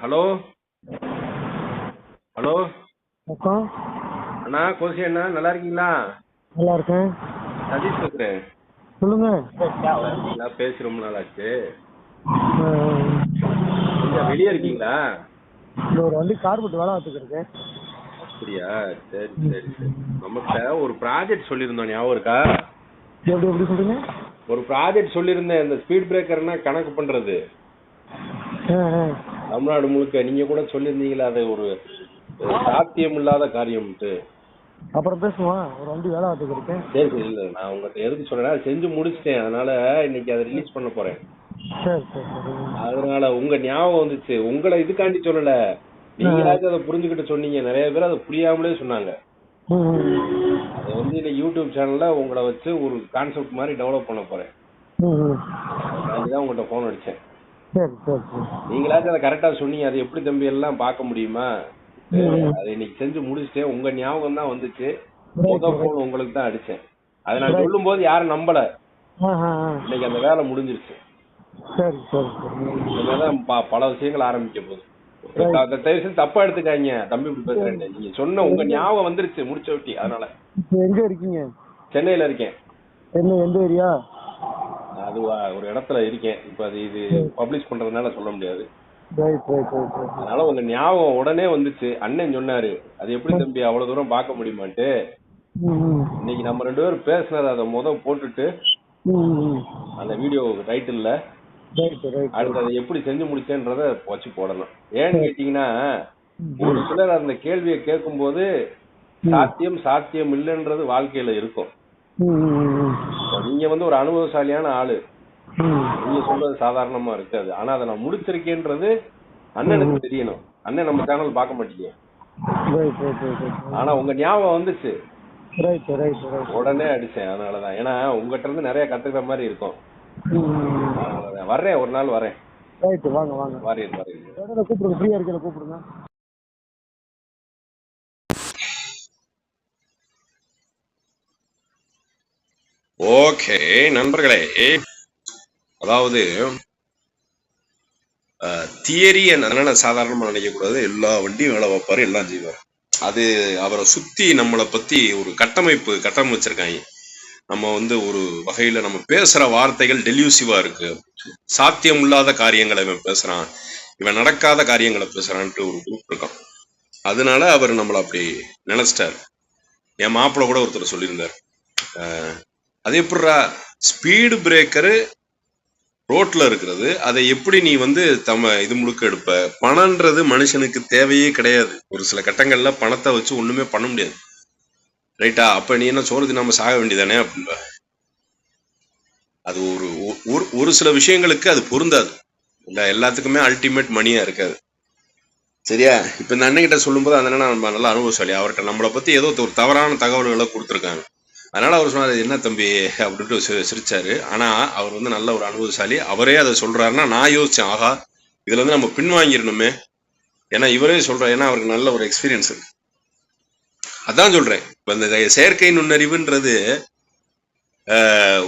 Hello hello அக்கா அண்ணா, கோசி அண்ணா, நல்லா இருக்கீங்களா? நல்லா இருக்கேன். சதீஷ் பேசுறேன். சொல்லுங்க. நான் பேசி ரொம்ப நாள் ஆச்சு. கொஞ்சம் வெளியே இருக்கீங்களா? இந்த ஒரு வண்டி கார்பெட் வேலை பார்த்துட்டு இருக்கேன். அப்படியா? சரி சரி சரி. நம்மகிட்ட ஒரு ப்ராஜெக்ட் சொல்லியிருந்தோம், ஞாபகம் இருக்கா? எப்படி சொல்றீங்க? ஒரு ப்ராஜெக்ட் சொல்லியிருந்தேன், இந்த ஸ்பீட் பிரேக்கர்னா கணக்கு பண்றது தமிழ்நாடு முழுக்க. நீங்க கூட சொல்லியிருந்தீங்களா, அது ஒரு சாத்தியம் இல்லாத காரியம்ட்டு. அப்புறம் பேசுவோம். ஒரு வண்டி வேலை பார்த்துட்டு இருக்கேன். சரி சரி. இல்ல, நான் உங்கள்கிட்ட எதுக்கு சொல்றேன், செஞ்சு முடிச்சிட்டேன். அதனால இன்னைக்கு அதை ரிலீஸ் பண்ண போறேன். சரி சரி சரி. அதனால உங்க ஞாபகம் வந்துச்சு. உங்களை இதுக்காண்டி சொல்லல, நீங்களாச்சும் அதை புரிஞ்சுக்கிட்டு சொன்னீங்க. நிறைய பேர் அதை புரியாமலே சொன்னாங்க. அதை வந்து இந்த யூடியூப் சேனல்ல உங்களை வச்சு ஒரு கான்செப்ட் மாதிரி டெவலப் பண்ண போறேன். அதுதான் உங்கள்கிட்ட போன் அடிச்சேன். நீங்களாச்சும் அதை கரெக்டா சொன்னீங்க. அது எப்படி தம்பி எல்லாம் பார்க்க முடியுமா? அதை இன்னைக்கு செஞ்சு முடிச்சிட்டேன். உங்க ஞாபகம் தான் வந்துச்சு. முதல் போன் உங்களுக்கு தான் அடிச்சேன். அதை நான் சொல்லும் போது யாரும் நம்பல. இன்னைக்கு அந்த வேலை முடிஞ்சிருச்சு. இனிமேதான் பல விஷயங்கள் ஆரம்பிக்க போகுது. தப்பா எடுத்துக்காங்க தம்பி, இப்படி பேசுறேன். நீங்க சொன்ன உங்க ஞாபகம் வந்துருச்சு முடிச்ச ஒட்டி. அதனால எங்க இருக்கீங்க? சென்னையில இருக்கேன். எந்த ஏரியா? அது ஒரு இடத்துல இருக்கேன். இப்ப அது இது பப்ளிஷ் பண்றதுனால சொல்ல முடியாது. அதனால உங்க ஞாபகம் உடனே வந்துச்சு. அண்ணன் சொன்னாரு, அது எப்படி தம்பி அவ்வளவு தூரம் பார்க்க முடியுமான்ட்டு. இன்னைக்கு நம்ம 2 பேரும் பேசினது அதை போட்டுட்டு அந்த வீடியோ டைட்டில்ல அடுத்து அதை எப்படி செஞ்சு முடிச்சேன்றத வச்சு போடணும். ஏன்னு கேட்டீங்கன்னா, ஒரு சிலர் அந்த கேள்வியை கேட்கும் போது சாத்தியம் இல்லைன்றது வாழ்க்கையில இருக்கும். நீங்க வந்து ஒரு அனுபவசாலியான ஆளு, நீங்க சொல்றது சாதாரணமா இருக்காது. ஆனா அதை நான் முடிச்சிருக்கேன்றது அண்ணனுக்கு தெரியணும். அண்ணன் நம்ம சேனல் பார்க்க மாட்டீங்க. ஆனா உங்க ஞாபகம் வந்துச்சு, உடனே அடிச்சேன். அதனாலதான். ஏன்னா உங்ககிட்ட இருந்து நிறைய கத்துக்கிற மாதிரி இருக்கும். வர்றேன், ஒரு நாள் வரேன். கூப்பிடுங்க. ஓகே நண்பர்களே, அதாவது தியரி என்னன்னா சாதாரணமா நினைக்க கூடாது. எல்லா வண்டியும் வேலை வைப்பாரு, எல்லாம் செய்வார். அது அவரை சுத்தி நம்மளை பத்தி ஒரு கட்டமைச்சிருக்காங்க. நம்ம வந்து ஒரு வகையில நம்ம பேசுற வார்த்தைகள் டெலியூசிவா இருக்கு. சாத்தியம் இல்லாத காரியங்களை இவன் பேசுறான், இவன் நடக்காத காரியங்களை பேசுறான்ட்டு ஒரு குரூப் இருக்கான். அதனால அவர் நம்மளை அப்படி நினைச்சிட்டார். என் மாப்பிள்ள கூட ஒருத்தர் சொல்லியிருந்தார், அது எப்படிரா ஸ்பீடு பிரேக்கரு ரோட்ல இருக்கிறது, அதை எப்படி நீ வந்து இது முழுக்க எடுப்ப? பணம்ன்றது மனுஷனுக்கு தேவையே கிடையாது. ஒரு சில கட்டங்கள்ல பணத்தை வச்சு ஒண்ணுமே பண்ண முடியாது, ரைட்டா? அப்ப நீ என்ன சோறு நம்ம சாக வேண்டியதானே அப்படின்ப. அது ஒரு சில விஷயங்களுக்கு அது பொருந்தாது. இல்ல, எல்லாத்துக்குமே அல்டிமேட் மணியா இருக்காது. சரியா? இப்ப இந்த அண்ணன்கிட்ட சொல்லும் போது அந்த அண்ணன் நம்ம நல்ல அனுபவசாலி. அவர்கிட்ட நம்மளை பத்தி ஏதோ ஒரு தவறான தகவல்களை கொடுத்துருக்காங்க. அதனால அவர் சொன்னார், என்ன தம்பி அப்படின்ட்டு சிரிச்சாரு. ஆனா அவர் வந்து நல்ல ஒரு அனுபவசாலி. அவரே அதை சொல்றாருன்னா நான் யோசிச்சேன், ஆகா இதுல வந்து நம்ம பின்வாங்கிடணுமே. ஏன்னா இவரே சொல்றாரு, ஏன்னா அவருக்கு நல்ல ஒரு எக்ஸ்பீரியன்ஸ் இருக்கு. அதான் சொல்றேன், இப்ப இந்த செயற்கை நுண்ணறிவுன்றது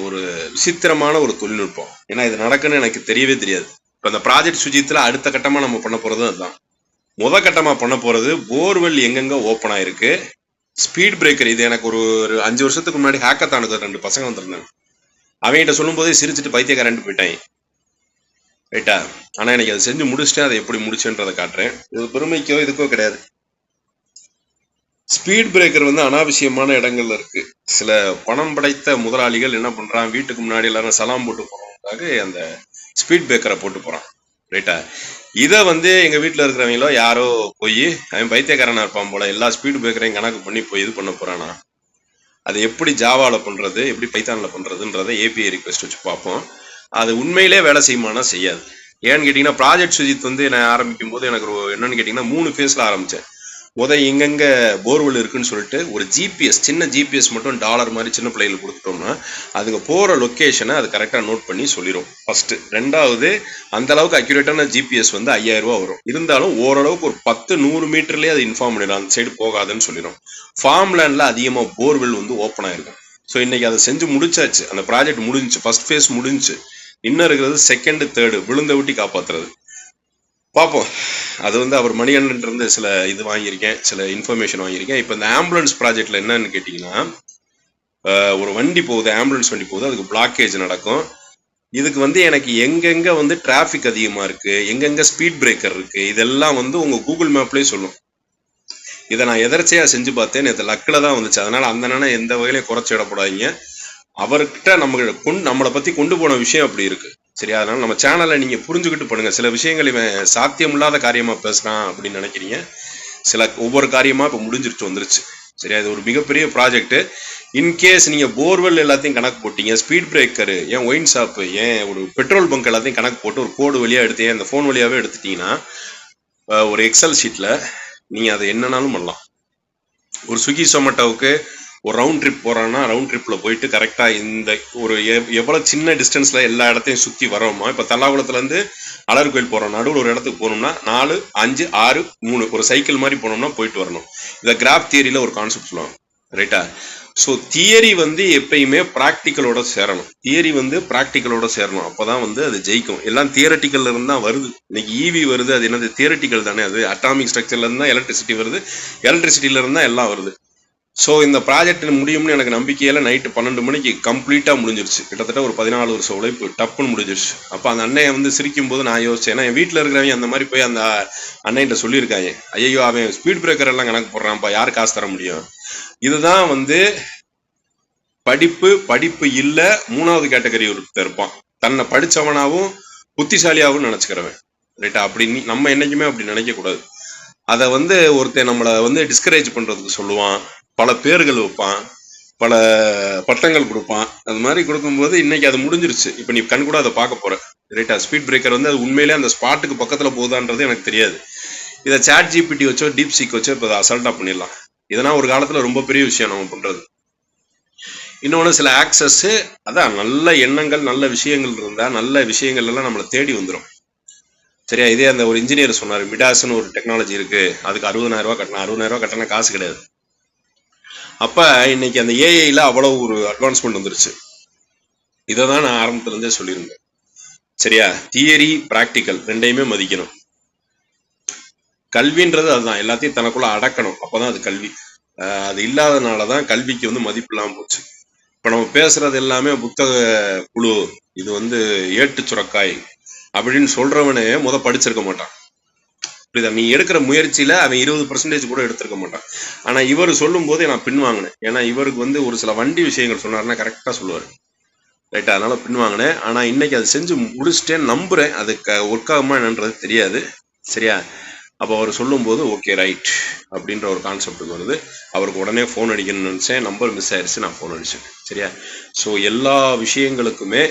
ஒரு விசித்திரமான ஒரு தொழில்நுட்பம். ஏன்னா இது நடக்குன்னு எனக்கு தெரியவே தெரியாது. இப்ப இந்த ப்ராஜெக்ட் சுஜித்துல அடுத்த கட்டமா நம்ம பண்ண போறது அதுதான். கட்டமா பண்ண போறது போர்வெல் எங்கெங்க ஓப்பன் ஆயிருக்கு, ஸ்பீட் பிரேக்கர். இது எனக்கு ஒரு 5 வருஷத்துக்கு முன்னாடி ஹேக்கத்தானுக்கு 2 பசங்க வந்திருந்தாங்க. அவங்ககிட்ட சொல்லும் போதே சிரிச்சுட்டு பைத்தியக்காரன்ட்டு போயிட்டாங்க, ரைட்டா? ஆனா எனக்கு அதை செஞ்சு முடிச்சுட்டேன். அதை எப்படி முடிச்சுன்றதை காட்டுறேன். இது பெருமைக்கோ இதுக்கோ கிடையாது. ஸ்பீட் பிரேக்கர் வந்து அனாவசியமான இடங்கள்ல இருக்கு. சில பணம் படைத்த முதலாளிகள் என்ன பண்றான், வீட்டுக்கு முன்னாடி எல்லாரும் சலாம் போட்டு போறதுக்காக அந்த ஸ்பீட் பிரேக்கரை போட்டு போறான், ரைட்டா? இதை வந்து எங்க வீட்டுல இருக்கிறவங்களோ யாரோ போய் அவன் பைத்தியக்காரனா இருப்பான் போல, எல்லா ஸ்பீட் பிரேக்கரையும் கணக்கு பண்ணி போய் இது பண்ண போறானா. அது எப்படி ஜாவால பண்றது, எப்படி பைத்தான்ல பண்றதுன்றதை ஏபிஐ ரிக்வெஸ்ட் வச்சு பார்ப்போம். அது உண்மையிலே வேலை செய்யுமானா செய்யாது. ஏன்னு கேட்டீங்கன்னா, ப்ராஜெக்ட் சுஜித் வந்து நான் ஆரம்பிக்கும் போது எனக்கு என்னன்னு கேட்டீங்கன்னா 3 ஃபேஸ்ல ஆரம்பிச்சேன். எங்கெங்க போர்வெல் இருக்குன்னு சொல்லிட்டு ஒரு ஜிபிஎஸ், சின்ன ஜிபிஎஸ் மட்டும் டாலர் மாதிரி சின்ன பிள்ளைகளுக்கு கொடுத்துட்டோம்னா அதுங்க போகிற லொக்கேஷனை அது கரெக்டாக நோட் பண்ணி சொல்லிடும் ஃபஸ்ட்டு. ரெண்டாவது, அந்த அளவுக்கு அக்யூரேட்டான ஜிபிஎஸ் வந்து 5000 ரூபா வரும். இருந்தாலும் ஓரளவுக்கு ஒரு 10-100 மீட்டர்லேயே அது இன்ஃபார்ம் பண்ணிடும், அந்த சைடு போகாதுன்னு சொல்லிடும். ஃபார்ம் லேண்டில் அதிகமாக போர்வெல் வந்து ஓப்பன் ஆயிருக்கும். ஸோ இன்னைக்கு அதை செஞ்சு முடிச்சாச்சு, அந்த ப்ராஜெக்ட் முடிஞ்சிச்சு, ஃபர்ஸ்ட் ஃபேஸ் முடிஞ்சு. இன்னும் இருக்கிறது செகண்ட், தேர்டு, விழுந்த விட்டி காப்பாற்றுறது. பார்ப்போம். அது வந்து அவர் மணிகண்டன் இருந்து சில இது வாங்கியிருக்கேன், சில இன்ஃபர்மேஷன் வாங்கியிருக்கேன். இப்போ இந்த ஆம்புலன்ஸ் ப்ராஜெக்ட்ல என்னன்னு கேட்டிங்கன்னா, ஒரு வண்டி போகுது, ஆம்புலன்ஸ் வண்டி போகுது, அதுக்கு பிளாக்கேஜ் நடக்கும். இதுக்கு வந்து எனக்கு எங்கெங்க வந்து டிராஃபிக் அதிகமா இருக்கு, எங்கெங்க ஸ்பீட் பிரேக்கர் இருக்கு, இதெல்லாம் வந்து உங்க கூகுள் மேப்லேயே சொல்லும். இதை நான் எதர்ச்சையா செஞ்சு பார்த்தேன், நேற்று லக்கில் தான் வந்துச்சு. அதனால அந்த நானே எந்த வகையிலையும் குறைச்சி விடப்படாதீங்க. அவர்கிட்ட நம்மளை பத்தி கொண்டு போன விஷயம் அப்படி இருக்கு. சரியா? அதனால நம்ம சேனலை நீங்க புரிஞ்சுக்கிட்டு பண்ணுங்க. சில விஷயங்கள் இவன் சாத்தியம் இல்லாத காரியமா பேசுறான் அப்படின்னு நினைக்கிறீங்க. ஒவ்வொரு காரியமா இப்ப முடிஞ்சிருச்சு, வந்துருச்சு. சரியா? இது ஒரு மிகப்பெரிய ப்ராஜெக்ட். இன்கேஸ் நீங்க போர்வெல் எல்லாத்தையும் கணக்கு போட்டீங்க, ஸ்பீட் பிரேக்கரு, ஏன் ஒயின் ஷாப்பு, ஏன் ஒரு பெட்ரோல் பங்க் எல்லாத்தையும் கணக்கு போட்டு ஒரு கோடு வழியா எடுத்து அந்த ஃபோன் வழியாவே எடுத்துட்டீங்கன்னா ஒரு எக்ஸல் ஷீட்ல நீங்க அதை என்னன்னாலும் பண்ணலாம். ஒரு ஸ்விக்கி சொமேட்டோவுக்கு ஒரு ரவுண்ட் ட்ரிப் போறான்னா ரவுண்ட் ட்ரிப்ல போயிட்டு கரெக்டா இந்த ஒரு எவ்வளவு சின்ன டிஸ்டன்ஸ்ல எல்லா இடத்தையும் சுத்தி வரோமோ, இப்ப தல்லாகுளத்துல இருந்து அலர் கோயில் போறோம், நடுவில் ஒரு இடத்துக்கு போனோம்னா 4, 5, 6, 3 ஒரு சைக்கிள் மாதிரி போனோம்னா போயிட்டு வரணும். இதை கிராப் தியரியில ஒரு கான்செப்ட் சொல்லுவாங்க. ரைட்டா? ஸோ தியரி வந்து எப்பயுமே ப்ராக்டிக்கலோட சேரணும். தியரி வந்து ப்ராக்டிக்கலோட சேரணும், அப்பதான் வந்து அது ஜெயிக்கும். எல்லாம் தியரட்டிக்கல்ல இருந்து தான் வருது. இன்னைக்கு ஈவி வருது, அது என்னது தியரட்டிக்கல் தானே. அது அட்டாமிக் ஸ்ட்ரக்சர்ல இருந்தா எலக்ட்ரிசிட்டி வருது, எலக்ட்ரிசிட்டில இருந்தா எல்லாம் வருது. ஸோ இந்த ப்ராஜெக்ட் முடியும்னு எனக்கு நம்பிக்கையில நைட்டு 12 மணிக்கு கம்ப்ளீட்டா முடிஞ்சிருச்சு. கிட்டத்தட்ட ஒரு 14 வருஷம் உழைப்பு டப்புன்னு முடிஞ்சிருச்சு. அப்போ அந்த அண்ணையை வந்து சிரிக்கும் போது நான் யோசிச்சேன், ஏன்னா என் வீட்டில் இருக்கிறவங்க அந்த மாதிரி போய் அந்த அண்ணைகிட்ட சொல்லியிருக்காங்க, ஐயோ அவன் ஸ்பீட் பிரேக்கர் எல்லாம் கணக்கு போடுறான்ப்பா, யார் காசு தர முடியும். இதுதான் வந்து படிப்பு இல்ல 3வது கேட்டகரி ஒருத்தர் இருப்பான், தன்னை படிச்சவனாவும் புத்திசாலியாகவும் நினைச்சுக்கிறவன். ரைட்டா? அப்படி நம்ம என்னைக்குமே அப்படி நினைக்க கூடாது. அதை வந்து ஒருத்தன் நம்மளை வந்து டிஸ்கரேஜ் பண்றதுக்கு சொல்லுவான், பல பேர்கள் வைப்பான், பல பட்டங்கள் கொடுப்பான். அது மாதிரி கொடுக்கும்போது இன்னைக்கு அது முடிஞ்சிருச்சு. இப்போ நீ கண் கூட அதை பார்க்க போற. ரைட்டா? ஸ்பீட் பிரேக்கர் வந்து அது உண்மையிலே அந்த ஸ்பாட்டுக்கு பக்கத்துல போகுதான்றது எனக்கு தெரியாது. இதை சாட் ஜிபிடி வச்சோ டீப் சீக் வச்சோ இப்போ அசால்ட்டா பண்ணிடலாம். இதெல்லாம் ஒரு காலத்துல ரொம்ப பெரிய விஷயம் நம்ம பண்றது. இன்னொன்று சில ஆக்சஸ், அதான் நல்ல எண்ணங்கள், நல்ல விஷயங்கள் இருந்தா நல்ல விஷயங்கள் எல்லாம் நம்மளை தேடி வந்துடும். சரியா? இதே அந்த ஒரு இன்ஜினியர் சொன்னார், மிடாஸ்ன்னு ஒரு டெக்னாலஜி இருக்கு, அதுக்கு 60,000 ரூபாய் கட்டணும். 60,000 ரூபாய் கட்டினா காசு கிடையாது. அப்ப இன்னைக்கு அந்த ஏஐல அவ்வளவு ஒரு அட்வான்ஸ்மெண்ட் வந்துருச்சு. இதை தான் நான் ஆரம்பத்துல இருந்தே சொல்லியிருந்தேன். சரியா? தியரி பிராக்டிக்கல் ரெண்டையுமே மதிக்கணும். கல்வின்றது அதுதான், எல்லாத்தையும் தனக்குள்ள அடக்கணும், அப்பதான் அது கல்வி. அது இல்லாதனாலதான் கல்விக்கு வந்து மதிப்பு இல்லாம போச்சு. இப்ப நம்ம பேசுறது எல்லாமே புத்தக குழு, இது வந்து ஏட்டு சுரக்காய் அப்படின்னு சொல்றவனே படிச்சிருக்க மாட்டான். புரியுதா? நீ எடுக்கிற முயற்சியில அவன் 20% கூட எடுத்திருக்க மாட்டான். ஆனா இவர் சொல்லும் போது நான் பின்வாங்கினேன். ஏன்னா இவருக்கு வந்து ஒரு சில வண்டி விஷயங்கள் சொன்னாருன்னா கரெக்டா சொல்லுவாரு. ரைட்டா? அதனால பின்வாங்கினேன். ஆனா இன்னைக்கு அதை செஞ்சு முடிச்சுட்டேன், நம்புறேன். அதுக்கு ஒர்க் ஆகுமா என்னன்றது தெரியாது. சரியா? அப்போ அவர் சொல்லும் போது ஓகே ரைட் அப்படின்ற ஒரு கான்செப்ட் வருது. அவருக்கு உடனே ஃபோன் அடிக்கணும்னு நினைச்சேன், நம்பர் மிஸ் ஆயிடுச்சு, நான் ஃபோன் அடிச்சேன். சரியா? ஸோ எல்லா விஷயங்களுக்குமே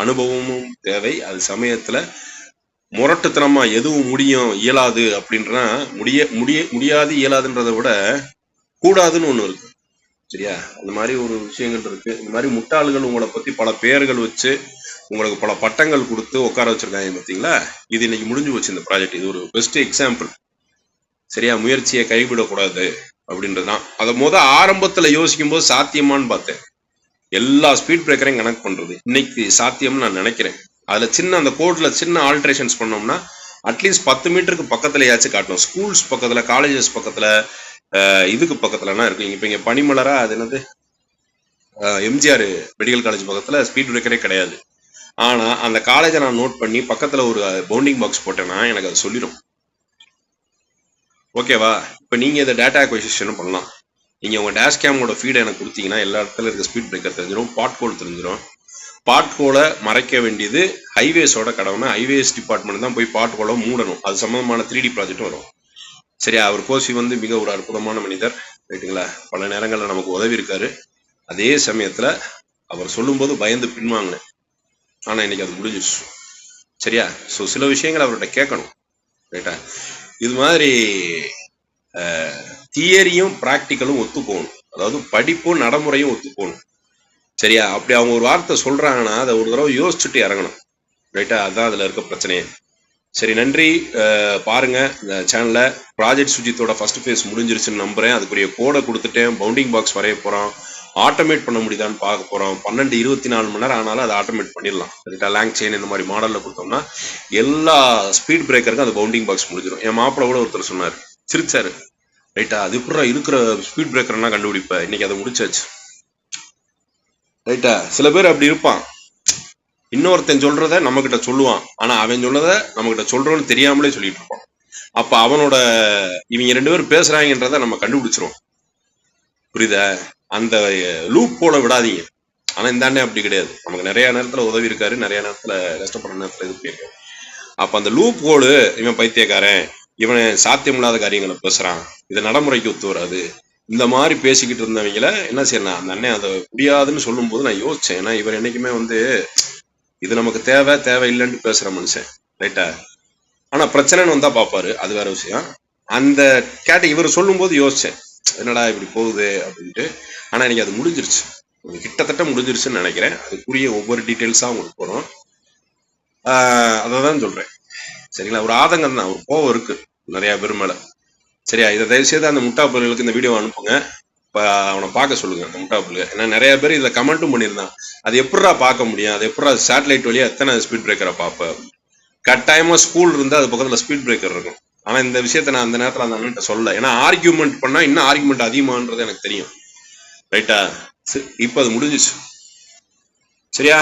அனுபவமும் தேவை. அது சமயத்துல முரட்டுத்தனமா எதுவும் முடியும் இயலாது அப்படின்றா முடியாது இயலாதுன்றதை விட கூடாதுன்னு ஒண்ணு இருக்கு. சரியா? அந்த மாதிரி ஒரு விஷயங்கள் இருக்கு. இந்த மாதிரி முட்டாள்கள் உங்களை பத்தி பல பெயர்கள் வச்சு உங்களுக்கு பல பட்டங்கள் கொடுத்து உட்கார வச்சிருக்காங்க பார்த்தீங்களா? இது இன்னைக்கு முடிஞ்சு போச்சு இந்த ப்ராஜெக்ட். இது ஒரு பெஸ்ட் எக்ஸாம்பிள். சரியா? முயற்சியை கைவிடக்கூடாது அப்படின்றதுதான். அதை ஆரம்பத்துல யோசிக்கும் போது சாத்தியமானு பார்த்தேன். எல்லா ஸ்பீட் பிரேக்கரையும் கனெக்ட் பண்றது இன்னைக்கு சாத்தியம்னு நான் நினைக்கிறேன். அதுல சின்ன அந்த கோட்ல சின்ன ஆல்ட்ரேஷன்ஸ் பண்ணோம்னா அட்லீஸ்ட் 10 மீட்டருக்கு பக்கத்துலயாச்சும் காட்டணும். ஸ்கூல்ஸ் பக்கத்துல, காலேஜஸ் பக்கத்துல, இதுக்கு பக்கத்துலனா இருக்கு. இப்ப இங்க பனிமலரா, அது என்னது, எம்ஜிஆர் மெடிக்கல் காலேஜ் பக்கத்துல ஸ்பீட் பிரேக்கரே கிடையாது. ஆனா அந்த காலேஜை நான் நோட் பண்ணி பக்கத்துல ஒரு பவுண்டிங் பாக்ஸ் போட்டேன்னா எனக்கு அது சொல்லிடும். ஓகேவா? இப்ப நீங்க இதை டேட்டா அக்விசிஷன் பண்ணலாம். நீங்க உங்க டேஷ் கேமோட ஃபீடை எனக்கு கொடுத்தீங்கன்னா எல்லா இடத்துல இருக்க ஸ்பீட் பிரேக்கர் தெரிஞ்சிடும், பாட் கோல் தெரிஞ்சிடும். பாட் கோலை மறைக்க வேண்டியது ஹைவேஸோட கடவுனா ஹைவேஸ் டிபார்ட்மெண்ட் தான் போய் பாட் கோலை மூடணும். அது சம்பந்தமான 3D ப்ராஜெக்டும் வரும். சரியா? அவர் கோசி வந்து மிக ஒரு அற்புதமான மனிதர். ரைட்டுங்களா? பல நேரங்களில் நமக்கு உதவி இருக்காரு. அதே சமயத்துல அவர் சொல்லும் போது பயந்து பின்வாங்கினேன். ஆனா இன்னைக்கு அது முடிஞ்சிருச்சு. சரியா? ஸோ சில விஷயங்கள் அவர்கிட்ட கேட்கணும். ரைட்டா? இது மாதிரி தியரியும் பிராக்டிக்கலும் ஒத்து போகணும். அதாவது படிப்பும் நடைமுறையும் ஒத்து போகணும். சரியா? அப்படி அவங்க ஒரு வார்த்தை சொல்றாங்கன்னா அதை ஒரு தடவை யோசிச்சுட்டு இறங்கணும். ரைட்டா? அதுதான் அதுல இருக்க பிரச்சனையே. சரி, நன்றி. பாருங்க இந்த சேனல்ல ப்ராஜெக்ட் சுஜித்தோட ஃபர்ஸ்ட் ஃபேஸ் முடிஞ்சிருச்சுன்னு நம்புறேன். அதுக்குரிய கோடை கொடுத்துட்டேன். பவுண்டிங் பாக்ஸ் வரைய போறோம். ஆட்டோமேட் பண்ண முடியுதான்னு பார்க்க போறோம். 12-24 மணி நேரம் ஆனாலும் அதை ஆட்டோமேட் பண்ணிடலாம். ரைட்டா? லேங் செயின் இந்த மாதிரி மாடல்ல கொடுத்தோம்னா எல்லா ஸ்பீட் பிரேக்கருக்கும் அந்த பவுண்டிங் பாக்ஸ் முடிஞ்சிடும். என் மாப்பிள்ள கூட ஒருத்தர் சொன்னார், சிரிச்சாரு. ரைட்டா? அது இப்படி இருக்கிற ஸ்பீட் பிரேக்கர்னா கண்டுபிடிப்ப, இன்னைக்கு அதை முடிச்சாச்சு. ரைட்டா? சில பேர் அப்படி இருப்பான், இன்னொருத்தன் சொல்றத நம்ம கிட்ட சொல்லுவான், ஆனா அவன் சொல்றத நம்ம கிட்ட சொல்றோன்னு தெரியாமலே சொல்லிட்டு இருப்பான். அப்ப அவனோட இவங்க 2 பேரும் பேசுறாங்கன்றத நம்ம கண்டுபிடிச்சிரும். புரியுதா? அந்த லூப் போல விடாதீங்க. ஆனா இந்த அண்ணன் அப்படி கிடையாது. நமக்கு நிறைய நேரத்துல உதவி இருக்காரு, நிறைய நேரத்துல கஷ்டப்படுற நேரத்துல இது பண்ணியிருக்காரு. அப்ப அந்த லூப் ஹோலு, இவன் பைத்தியக்காரன், இவன் சாத்தியமில்லாத காரியங்களை பேசுறான், இது நடைமுறைக்கு ஒத்து வராது, இந்த மாதிரி பேசிக்கிட்டு இருந்தவங்கள என்ன செய்யணும், அந்த அண்ணன் அதை முடியாதுன்னு சொல்லும் போது நான் யோசிச்சேன். ஏன்னா இவர் என்னைக்குமே இது நமக்கு தேவை இல்லைன்னு பேசுற மனுஷன். ரைட்டா? ஆனா பிரச்சனைன்னு வந்தா பாப்பாரு, அது வேற விஷயம். அந்த இவர் சொல்லும் போது யோசிச்சேன், என்னடா இப்படி போகுது அப்படின்ட்டு. ஆனா எனக்கு அது முடிஞ்சிருச்சு, கிட்டத்தட்ட முடிஞ்சிருச்சுன்னு நினைக்கிறேன். அதுக்குரிய ஒவ்வொரு டீட்டெயில்ஸா உங்களுக்கு போறோம். அதான் சொல்றேன். சரிங்களா? ஒரு ஆதங்கம் தான், ஒரு கோவம் இருக்கு நிறைய பேர் மேல. சரியா? இதை தயவு செய்து அந்த முட்டாப்பல்களுக்கு இந்த வீடியோ அனுப்புங்க. அவனை பார்க்க சொல்லுங்க, அந்த முட்டாப்பல்கள். ஏன்னா நிறைய பேர் இதுல கமெண்ட்டும் பண்ணியிருந்தான், அது எப்படா பார்க்க முடியும், அது எப்படா சேட்டலைட் வழியா எத்தனை ஸ்பீட் பிரேக்கரை பார்ப்ப. கட்டாயமா ஸ்கூல் இருந்தா அது பக்கத்துல ஸ்பீட் பிரேக்கர் இருக்கும். ஆனா இந்த விஷயத்த நான் அந்த நேரத்துல அந்த அண்ணன் சொல்ல, ஏன்னா ஆர்கியூமெண்ட் பண்ணா இன்னும் ஆர்கியூமெண்ட் அதிகமானது எனக்கு தெரியும். ரைட்டா? இப்ப அது முடிஞ்சிச்சு. சரியா?